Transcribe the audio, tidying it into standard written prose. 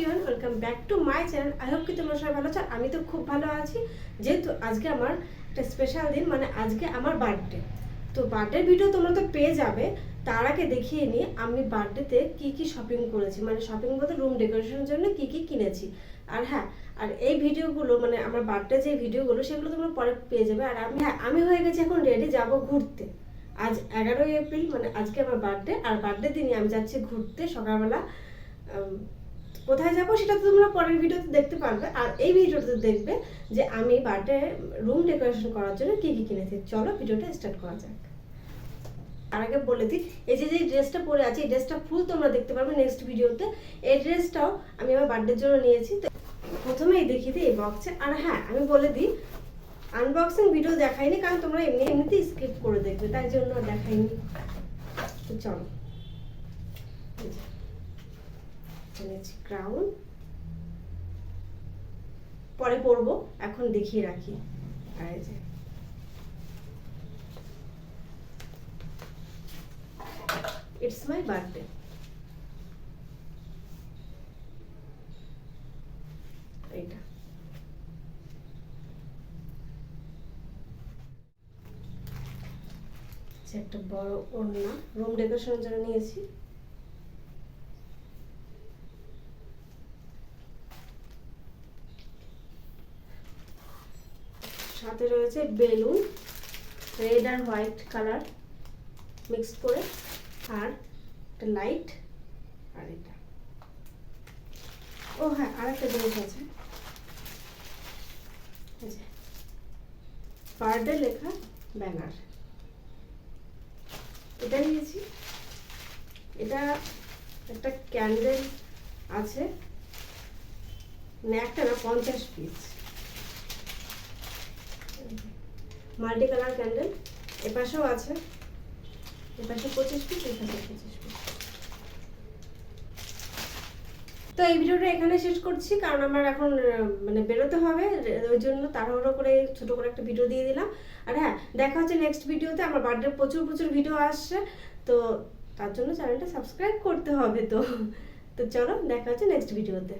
Everyone, welcome back to my channel. I hope কি তোমরা সবাই ভালো আছো। আমি তো খুব ভালো আছি, যেহেতু আজকে আমার একটা স্পেশাল দিন, মানে আজকে আমার বার্থডে। তো বার্থডে ভিডিও তোমরা তো পেয়ে যাবে। তার আগে দেখিয়ে নিই আমি বার্থডেতে কি কি শপিং করেছি, মানে শপিং বলতে রুম ডেকোরেশনের জন্য কি কি কিনেছি। আর হ্যাঁ, আর এই ভিডিওগুলো মানে আমার বার্থডে যে ভিডিওগুলো সেগুলো তোমরা পরে পেয়ে যাবে। আর আমি হয়ে গেছি এখন রেডি, যাব ঘুরতে। আজ 11ই এপ্রিল, মানে আজকে আমার বার্থডে, আর বার্থডে দিনই আমি যাচ্ছি ঘুরতে সকালবেলা। কোথায় যাবো সেটা তো তোমরা পরের ভিডিওতে দেখতে পারবে। আর এই ভিডিওতে দেখবে যে আমি বার্থডে রুম ডেকোরেশন করার জন্য কি কি কিনেছি। চলো ভিডিওটা স্টার্ট করা যাক। তার আগে বলে দিই, এই যে ড্রেসটা পরে আছে, এই ড্রেসটা ফুল তোমরা দেখতে পারবে নেক্সট ভিডিওতে। এই ড্রেসটাও আমি আমার বার্থডের জন্য নিয়েছি। তো প্রথমেই দেখিয়ে দিই এই বক্সে। আর হ্যাঁ, আমি বলে দিই আনবক্সিং ভিডিও দেখাইনি, কারণ তোমরা এমনিতেই স্কিপ করে দেখবে, তাই জন্য দেখাইনি। তো চলো, ক্রাউন পরে পরবো, এখন দেখিয়ে রাখি। আর এই যে ইটস মাই বার্থডে, এইটা একটা বড় ওড়না রুম ডেকোরেশনের জন্য নিয়েছি। সাথে রয়েছে বেলুন, রেড আর হোয়াইট কালার মিক্সড করে, আর একটা লাইট, আর এটা। ও হ্যাঁ, আর একটা জিনিস আছে, বার্থডে লেখা ব্যানার, এটা নিয়েছি। এটা একটা ক্যান্ডেল আছে, একটা না 50 পিস মাল্টি কালার ক্যান্ডেল। এপাশেও আছে, এপাশে 25 পিস, এপাশে 25 পিস। তো এই ভিডিওটা এখানে শেষ করছি, কারণ আমার এখন মানে বেরোতে হবে, ওই জন্য তাড়াহুড়ো করে ছোট করে একটা ভিডিও দিয়ে দিলাম। আর হ্যাঁ, দেখা হচ্ছে নেক্সট ভিডিওতে। আমার বার্থডে প্রচুর প্রচুর ভিডিও আসছে, তো তার জন্য চ্যানেলটা সাবস্ক্রাইব করতে হবে। তো চলো, দেখা হচ্ছে নেক্সট ভিডিওতে।